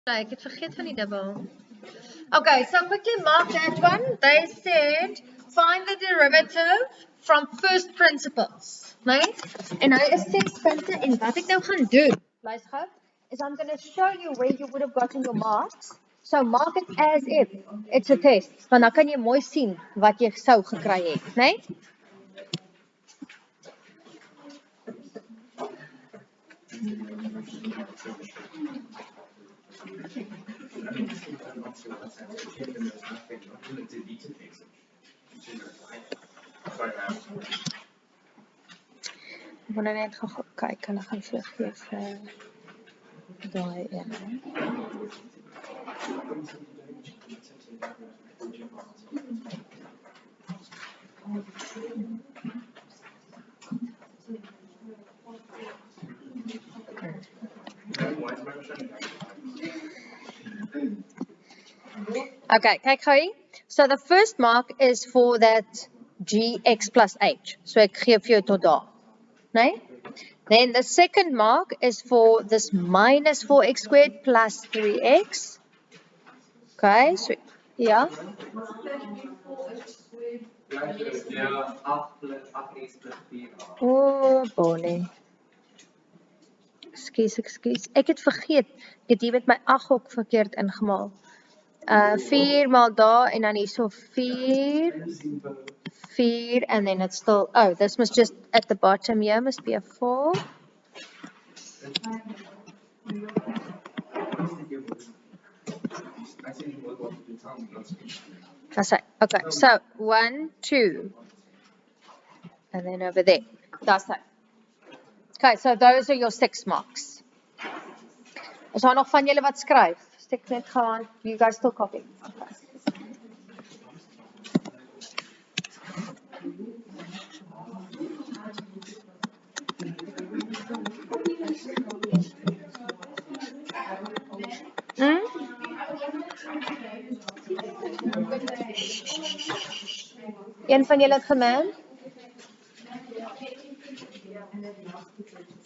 Ek het vergeet van die dubbel. Okay, so quickly mark that one. They said find the derivative from first principles. Nee? En nou is 6 punte en wat ek nou gaan doen, luister gou, is I'm going to show you where you would have gotten your marks. So mark it as if it's a test. Want dan kan jy mooi sien wat jy sou gekry het, nee? Ek wil net gou kyk, hulle gaan vir gee vir daai een. Okay, kyk gou hier. So the first mark is for that gx plus h. So ek gee vir jou tot daar. Nee? Then the second mark is for this minus 4x squared plus 3x. Okay, so yeah. Oh, boy. Excuse. Ek het vergeet. Ek het hier met my 8 ook verkeerd ingemaal. 4 maal daar en dan hier so 4, and then it's still, oh, this must just, at the bottom here, must be a 4. That's right, okay, so 1, 2, and then over there, that's that. Okay, so those are your 6 marks. Is daar nog van julle wat skryf? Stik net gaan, you guys still copy? Okay. Een van julle het geman?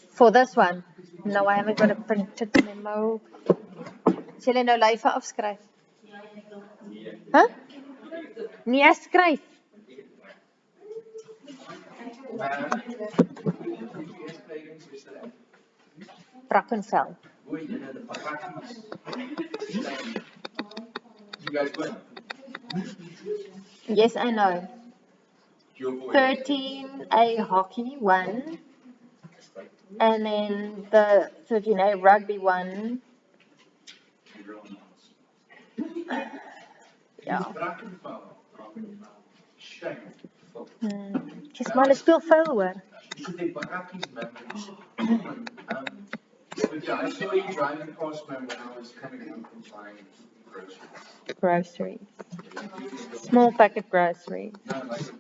For this one? No, I haven't got a printed memo. Is julle nou lyfe afskryf? Huh? Nee, skryf. Brackenfell. Yes, I know. 13A hockey 1, and then the 13A rugby 1. Ja. Dis maar 'n speel vuil hoor. I saw you driving past me when I was coming home from buying groceries. Small packet groceries. No, like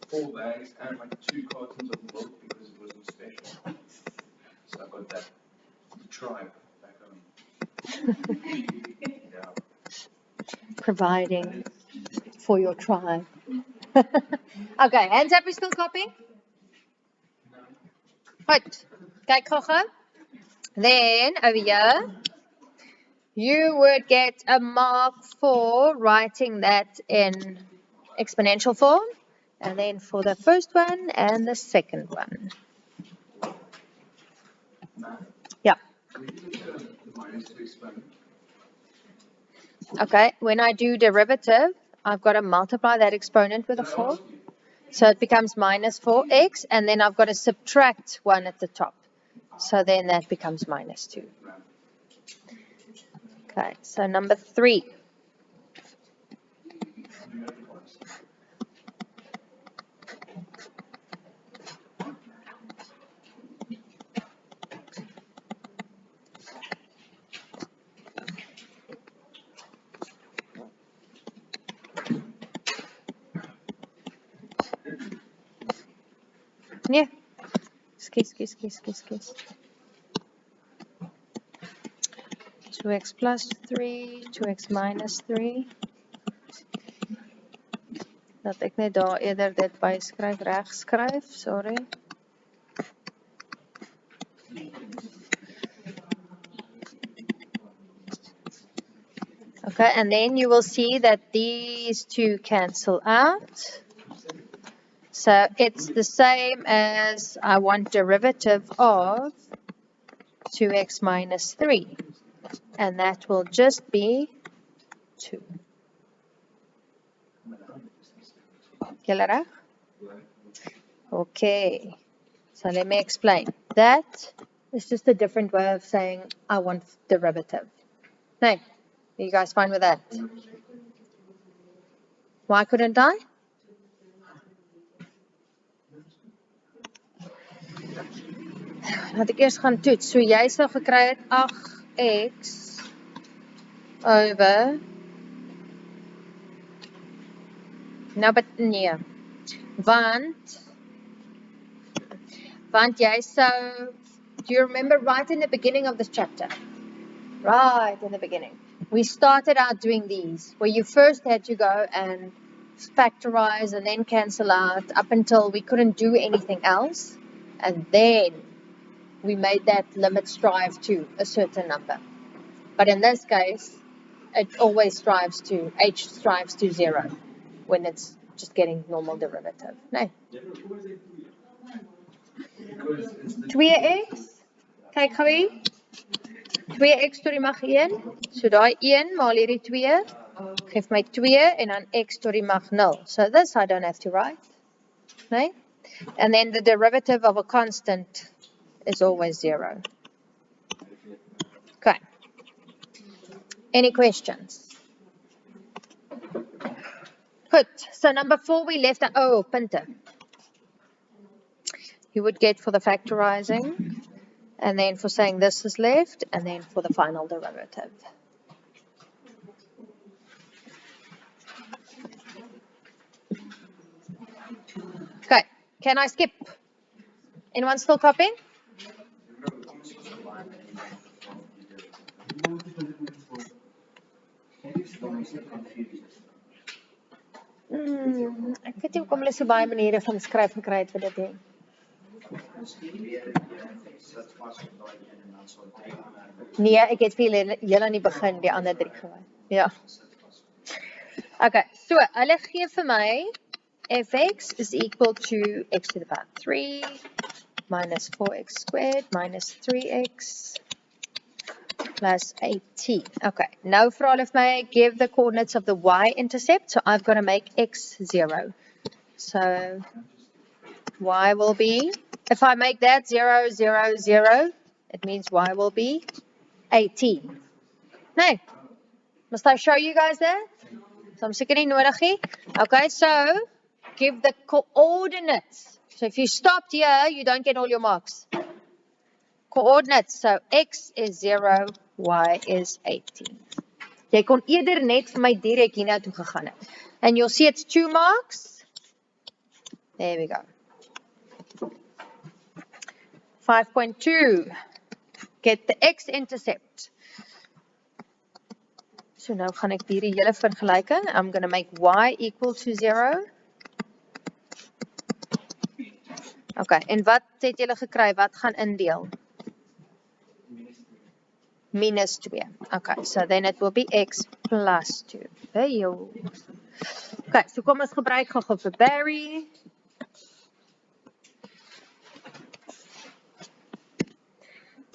4 bags and like 2 cartons of milk because it wasn't special. So I got that tribe back home. Yeah. Providing for your tribe. Okay, hands up, we still copying? Goed, kyk gou. Then, over here, you would get a mark for writing that in exponential form, and then for the first one and the second one. Yeah. Okay, when I do derivative, I've got to multiply that exponent with a 4. So it becomes minus 4x, and then I've got to subtract 1 at the top. So then that becomes minus 2. Okay, so number 3. Yeah. Excuse. 2x plus 3, 2x minus 3. Dat ek net daar eerder dit by reg skryf, sorry. Okay, and then you will see that these two cancel out. So it's the same as I want derivative of 2x minus 3. And that will just be 2. Julle reg? Okay. So let me explain. That is just a different way of saying I want derivative. No, are you guys fine with that? Why couldn't I? Laat ek eers gaan toets. So jy sou gekry het 8x over. Nou, but nee. Want jy sou, do you remember right in the beginning of this chapter? Right in the beginning. We started out doing these, where you first had to go and factorize and then cancel out up until we couldn't do anything else. And then we made that limit strive to a certain number. But in this case, it always strives to, h strives to 0 when it's just getting normal derivative. No. 2x, kyk gou hier. 2x tot die mag 1. So daai 1 maal hierdie 2 geef my 2 en dan x tot die mag 0. So this I don't have to write. Nee? And then the derivative of a constant is always 0. Okay. Any questions? Good. So number 4 we left, oh, punte. You would get for the factorizing, and then for saying this is left, and then for the final derivative. Okay, can I skip? Anyone still copying? Ek weet nie hoekom hulle so baie maniere van skryf gekry het vir dit hê. Nee, ek het vir julle aan die begin die ander 3 gewy. Ja. Okay, so hulle gee vir my fx is equal to x to the power 3 minus 4x squared minus 3x plus 18. Okay, now vra hulle vir my give the coordinates of the y-intercept, so I've got to make x 0. So y will be, if I make that 0, 0, 0, it means y will be 18. No, must I show you guys that? So I'm seker nie nodig nie. Okay, so give the coordinates. So if you stopped here, you don't get all your marks. Coordinates, so x is 0, y is 18. Jy kon eerder net vir my direk hierna toe gegaan het. And you'll see it's 2 marks. There we go. 5.2. Get the x-intercept. So nou gaan ek hierdie hele vergelyking. I'm going to make y equal to 0. Okay, en wat het julle gekry? Wat gaan indeel? Minus 2. Okay, so then it will be x plus 2. Hey, okay, so kom ons gebruik gou vir Barry.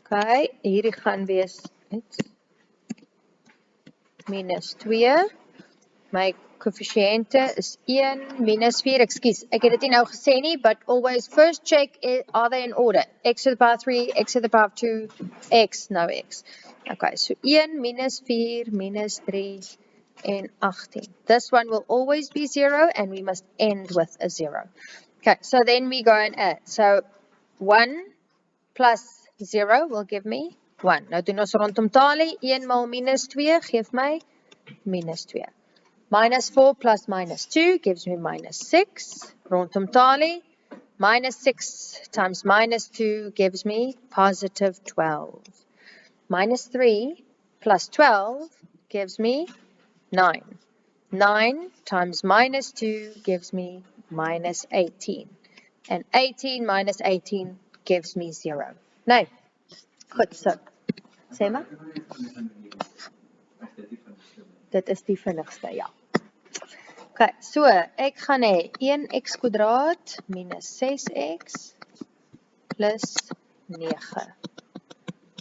Okay, hierdie gaan wees minus 2. My coëffisiënte is 1 minus 4. Ekskuus, ek het dit nie nou gesê nie, but always first check, are they in order? X to the power 3, x to the power 2, x, no x. Okay, so 1 minus 4 minus 3 and 18. This one will always be 0 and we must end with a 0. Okay, so then we go and add. So 1 plus 0 will give me 1. Nou doen ons rondom tale. 1 maal minus 2 geef my minus 2. Minus 4 plus minus 2 gives me minus 6. Rondom tale. Minus 6 times minus 2 gives me positive 12. Minus 3 plus 12 gives me 9. 9 times minus 2 gives me minus 18. And 18 minus 18 gives me 0. Nou, goed, so, sê maar. Dit is die vinnigste, ja. Okay, so, ek gaan hê 1x² minus 6x plus 9.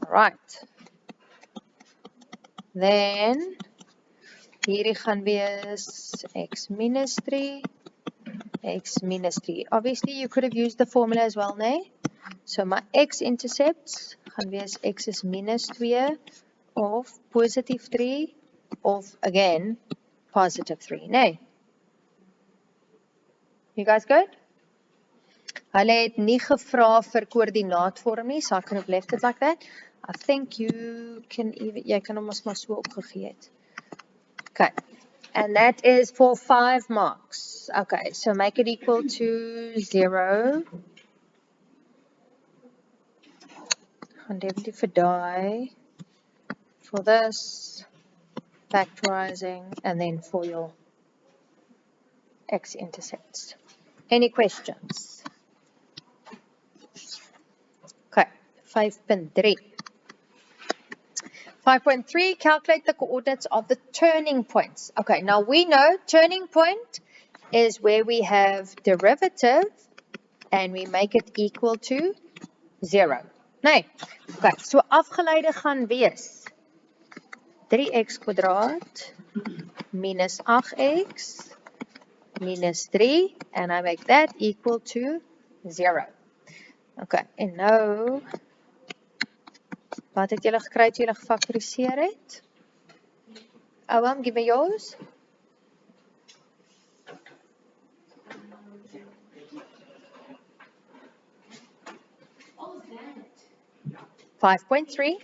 Right. Then, hierdie gaan wees x minus 3, x minus 3. Obviously, you could have used the formula as well, nee? So, my x-intercepts gaan wees x is minus 2 of positive 3 of, again, positive 3, nee? You guys good? Hulle het nie gevra vir koördinaatvorm nie, so I could have left it like that. I think you can even, jy kan hom ons maar so opgegee het. Okay, and that is for 5 marks. Okay, so make it equal to 0. Gaan definitief vir die. For this, factorizing, and then for your x-intercepts. Any questions? Okay, 5.3. 5.3, calculate the coordinates of the turning points. Okay, now we know turning point is where we have derivative and we make it equal to 0. Nee, okay, so afgeleide gaan wees 3x² minus 8x minus 3 and I make that equal to 0. Okay, en nou, wat het julle gekry toe julle gefaktoriseer het? Oom, give me yours. Oh, that. 5.3.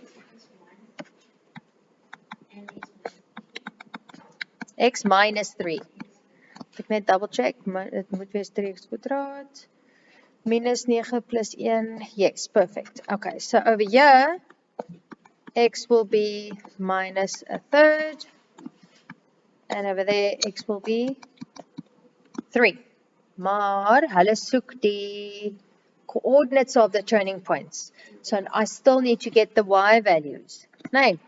X minus 3. Ek net double check, dit moet wees 3x² minus 9 plus 1. Yes, perfect. Okay, so over here, x will be minus 1/3. And over there, x will be 3. Maar, hulle soek die coordinates of the turning points. So, I still need to get the y values. Nee.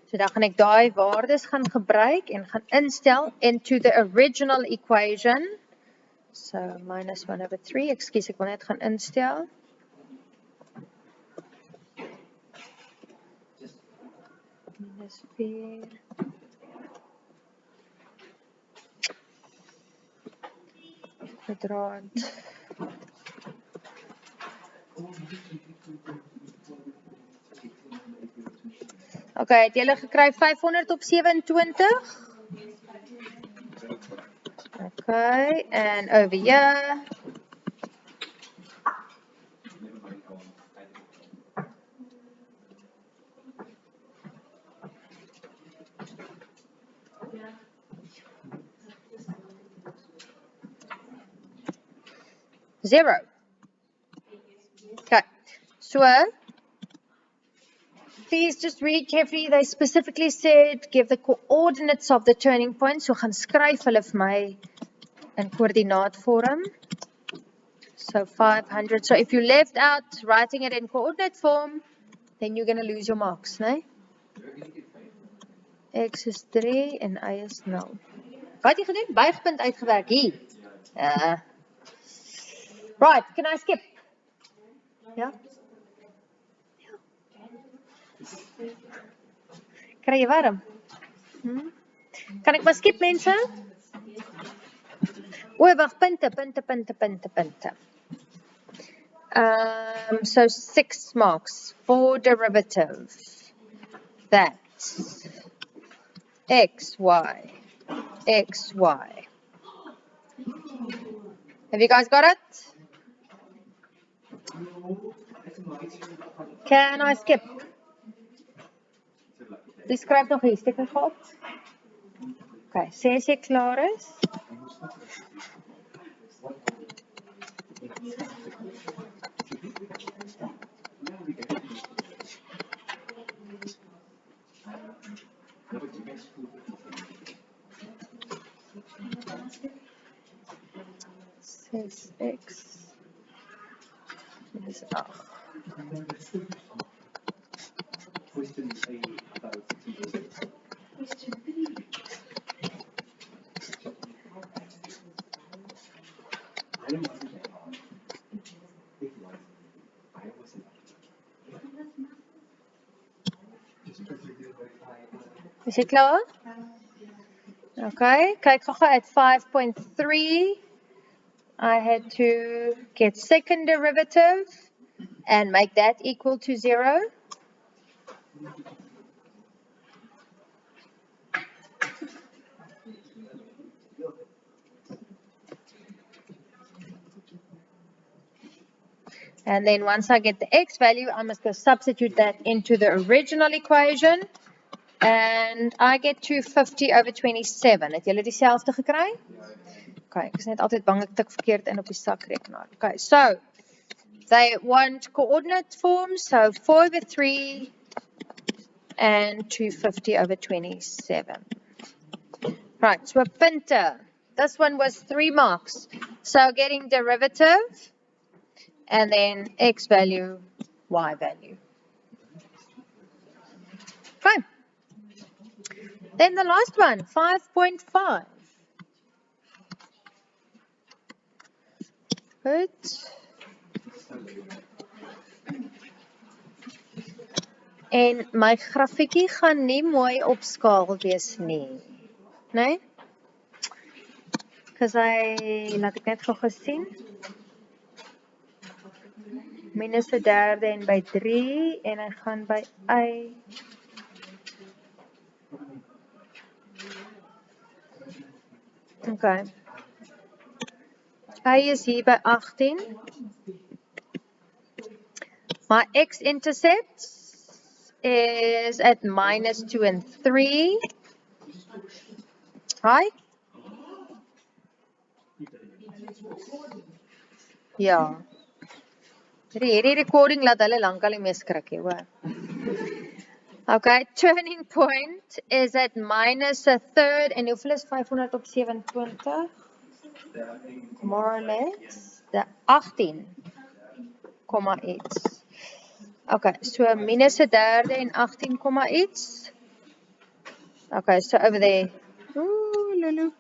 So, dan gaan ek die waardes gaan gebruik en gaan instel into the original equation. So, minus 1/3. Excuse, ek wil net gaan instel. Minus 4. Kwadraat. Okay, het julle gekry 500 op 27? Okay, and over here. Zero. Okay, so please just read carefully. They specifically said give the coordinates of the turning point. So gaan skryf hulle vir my in coördinaatvorm. So 500. So if you left out writing it in coordinate form, then you're going to lose your marks, né? X is 3 en y is 0. Wat het jy gedoen? Buigpunt uitgewerk hier. Right, can I skip? Ja? Kry jy warm? Kan ek maar skip, mense? O, wag, punte. So 6 marks for derivative. That's x, y. Have you guys got it? Can I skip? Dis skryf nog hier, steek my gehad. Okay, sê as jy klaar is. X is 8. Question 3. Is jy klaar? Okay, kyk gou-gou at 5.3. I had to get second derivative and make that equal to 0. And then once I get the x value, I must go substitute that into the original equation. And I get 250 over 27. Het julle dieselfde gekry? Okay, ek is net altyd bang ek tik verkeerd in op die sakrekenaar. Okay, so they want coordinate form, so 4 over 3 and 250 over 27. Right, so a punter. This one was 3 marks. So getting derivative and then x value, y value. Okay. Then the last one, 5.5. Goed. En my grafiekie gaan nie mooi op skaal wees nie. Nee? Because laat ek net gou sien. Minus 'n derde en by 3 en hy gaan by y. Okay. Y is hier by 18. My x-intercept is at minus 2 and 3. Hi? Ja. Hierdie recording laat hulle lankal nie meer skrik nie, hoor. Okay, turning point is at minus 1/3 en hoeveel is 500 op 27? More or less. The 18, iets. Okay, so minus 1/3 en 18, iets. Okay, so over there. Ooh, lulu.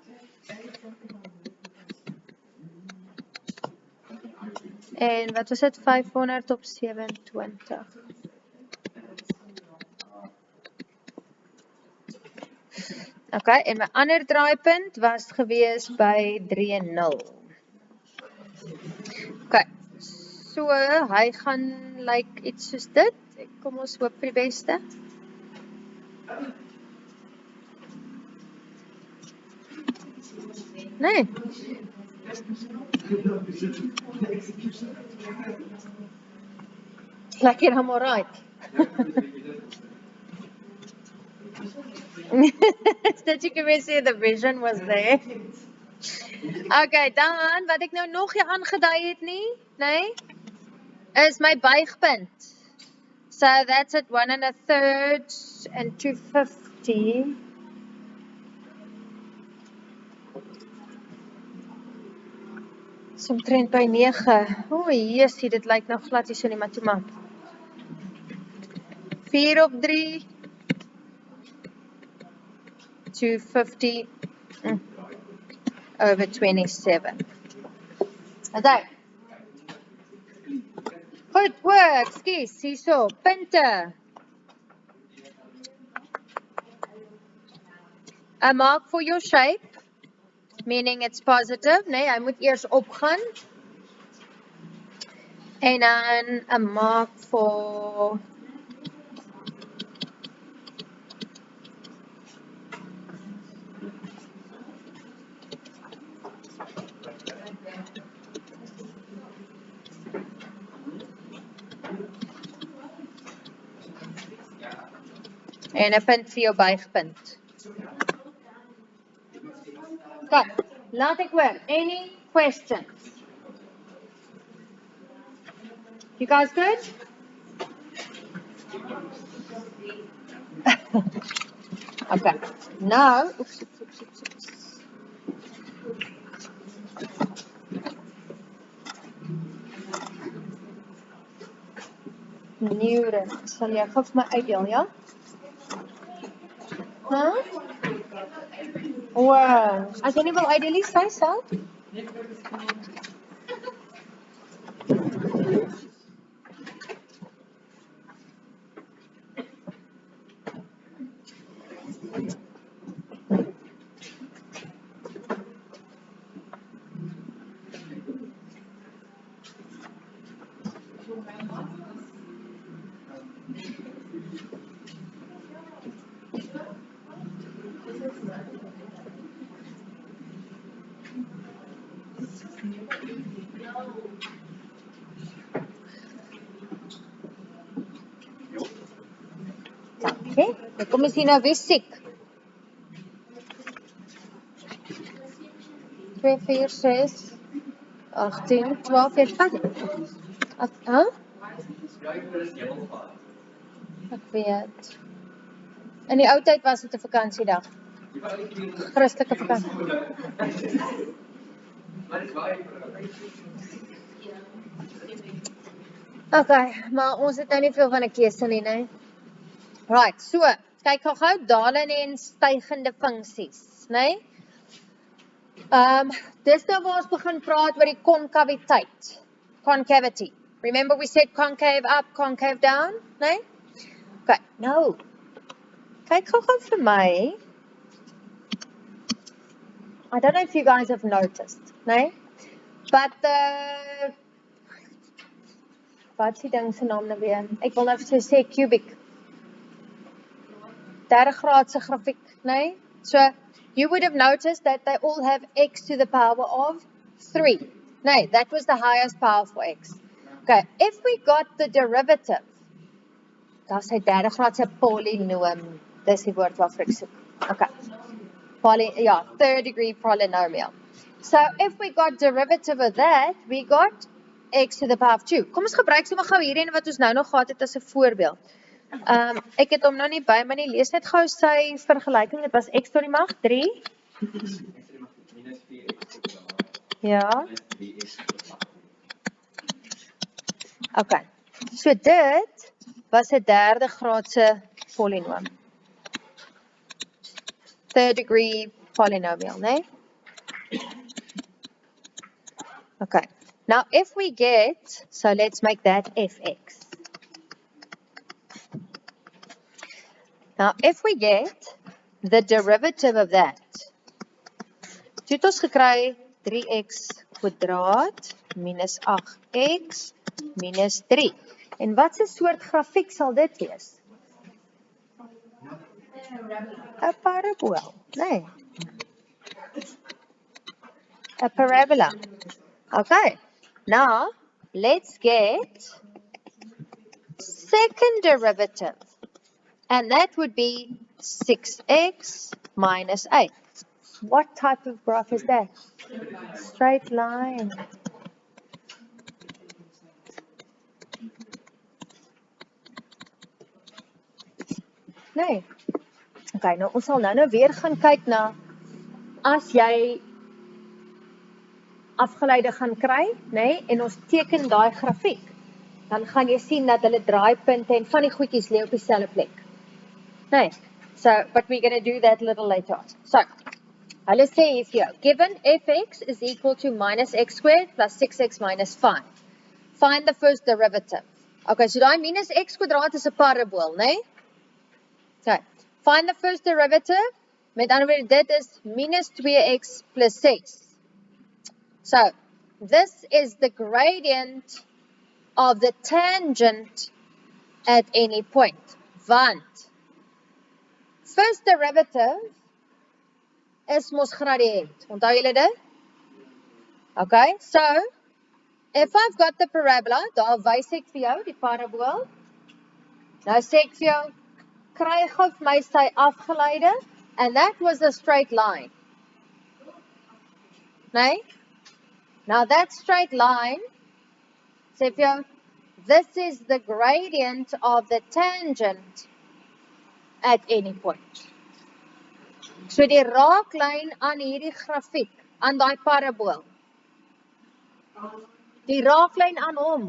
En wat was dit? 500 op 27. Okay, en my ander draaipunt was gewees by 3 en 0. Okay, so hy gaan like iets soos dit. Kom ons hoop vir die beste. Nee. Like it, I'm alright. That you can say the vision was there. Okay, dan wat ek nou nog hier aangedui het nie, nee, is my buigpunt. So that's at 1 1/3 and 250. So omtrent by 9. O, jesie, dit lyk nou glad nie so nie, maar toe maar. 4 op 3. 250 over 27. Okay. Good work, skis, hierso, punte. A mark for your shape, meaning it's positive, nee, hy moet eers opgaan. En dan a mark for en 'n punt vir jou buigpunt. Okay, laat ek hoor. Any questions? You guys good? Okay, now, oops. Neuron, sal jy gou vir my uitdeel, ja? Huh? Wow, as jy nie wil uitdeel nie, sê self. Dankie. Nou kom ons sien nou wie siek. 2, 4, 6, 18, 12, 14, 15. Ek weet. In die ou tyd was dit 'n vakansiedag. Christelike vakansie. Okay, maar ons het nou nie veel van 'n keuse nie, né? Right, so, kyk gou dalende en stygende funksies, né? Dis nou waar ons begin praat oor die konkaviteit. Concavity. Remember we said concave up, concave down, né? Okay, nou. Kyk gou vir my. I don't know if you guys have noticed, né? But wat is die ding se naam nou weer? Ek wil nou sê cubic. 30 graadse grafiek, né? So, you would have noticed that they all have x to the power of 3. No, that was the highest power for x. Okay, if we got the derivative, that's a 30 graadse polynomial. Dis die woord waarvoor ek soek. Okay. Third degree polynomial. So, if we got derivative of that, we got x to the power of 2. Kom ons gebruik sommer gou hierdie wat ons nou nog gehad het as 'n voorbeeld. Ek het hom nou nie by my nie, lees net gou sy vergelyking, dit was x tot die mag 3. Ja. Okay, so dit was 'n derde graadse polynomial. Third degree polynomial, né? Okay, now if we get, so let's make that fx. Now, if we get the derivative of that, toe het ons gekry 3x kwadraat minus 8x minus 3. En wat 'n soort grafiek sal dit wees? 'n parabool, nee. 'n parabola. Okay, now let's get second derivative. And that would be 6x minus 8. What type of graph is that? Straight line. Nee. Okay, nou ons sal nou weer gaan kyk na as jy afgeleide gaan kry, nee, en ons teken daai grafiek, dan gaan jy sien dat hulle draaipunte en van die goedjies lê op dieselfde plek. Nee. So, but we're going to do that a little later on. So, let's say if you given fx is equal to minus x squared plus 6x minus 5. Find the first derivative. Okay, so daai minus x kwadraat is 'n parabool, né? So, find the first derivative. Met ander woorde, dit is minus 2x plus 6. So, this is the gradient of the tangent at any point. Want first derivative is mos gradient. Onthou julle dit? Okay, so if I've got the parabola, daar wys ek vir jou die parabool. Nou sê ek vir jou, kry gou vir my sy afgeleide, and that was a straight line. Nee? Now that straight line, sê vir jou, this is the gradient of the tangent at any point. So die raaklyn aan hierdie grafiek, aan daai parabool. Die raaklyn aan hom,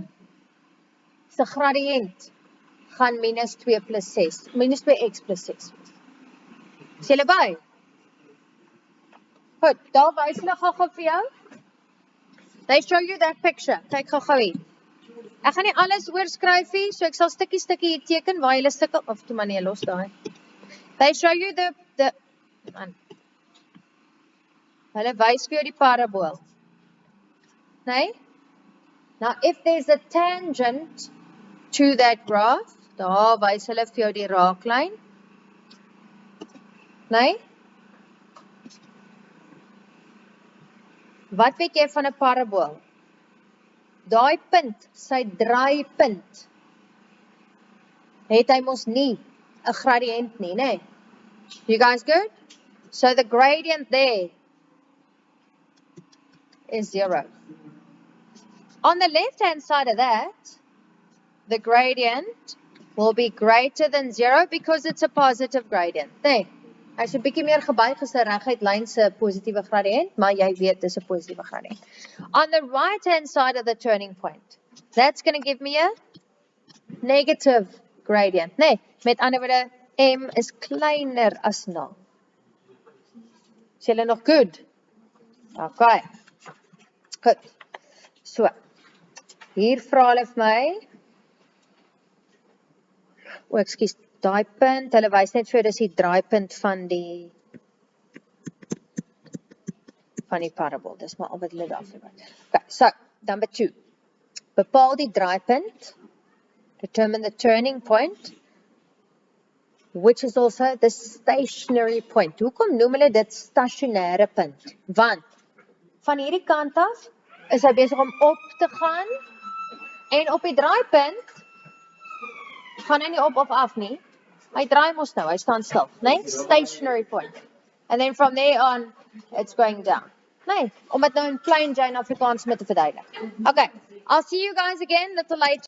se gradiënt gaan minus 2 plus 6, minus 2x plus 6. Is julle by? Goed, daar wys hulle gou vir jou. They show you that picture. Kyk gou hier. Ek gaan nie alles oorskryf nie, so ek sal stukkie hier teken waar julle sukkel, of toe maar nee, los daai. They show you the hulle wys vir jou die parabool. Nee? Now if there's a tangent to that graph, daar wys hulle vir jou die raaklyn. Nee? Wat weet jy van 'n parabool? Daai punt, sy draaipunt, het hy mos nie 'n gradiënt nie, nee? You guys good? So the gradient there is 0. On the left-hand side of that, the gradient will be greater than 0 because it's a positive gradient. Nee, as jy bietjie meer gebuig is 'n reguit lyn se positiewe gradient, maar jy weet dis 'n positiewe gradient. On the right-hand side of the turning point, that's going to give me a negative gradient. Nee, met ander woorde, m is kleiner as 0. Is julle nog good? Okay. Goed. So. Hier vra hulle vir my. O, ekskuus, daai punt, hulle wys net vir dis die draaipunt van die parabool. Dis maar al wat hulle daarvoor wys. Okay, so number 2. Bepaal die draaipunt. Determine the turning point, which is also the stationary point. Hoekom noem hulle dit stasionêre punt? Want van hierdie kant af is hy besig om op te gaan en op die draaipunt gaan hy nie op of af nie. Hy draai mos nou, hy staan stil, né? Stationary point. And then from there on it's going down. Nee, om dit nou in plain Jane Afrikaans met te verduidelik. Okay, I'll see you guys again a little later.